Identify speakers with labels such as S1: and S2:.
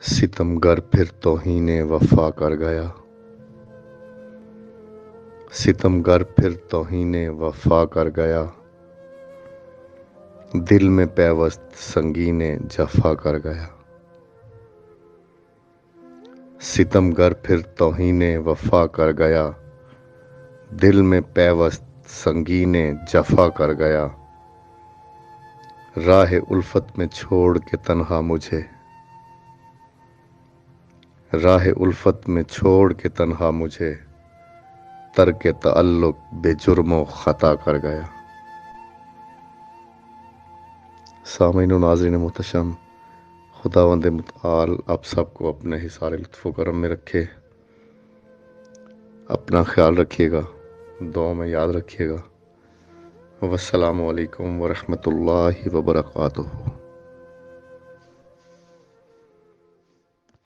S1: ستمگر پھر توہین وفا کر گیا، ستمگر پھر توہین وفا کر گیا، دل میں پیوست سنگین جفا کر گیا۔ ستمگر پھر توہین وفا کر گیا، دل میں پیوست سنگین جفا کر گیا۔ راہ الفت میں چھوڑ کے تنہا مجھے، راہ الفت میں چھوڑ کے تنہا مجھے، ترک تعلق بے جرم و خطا کر گیا۔ سامعین و ناظرین محتشم، خداوند متعال آپ سب کو اپنے حصار لطف و کرم میں رکھے۔ اپنا خیال رکھیے گا، دعا میں یاد رکھیے گا۔ والسلام علیکم ورحمۃ اللہ وبرکاتہ۔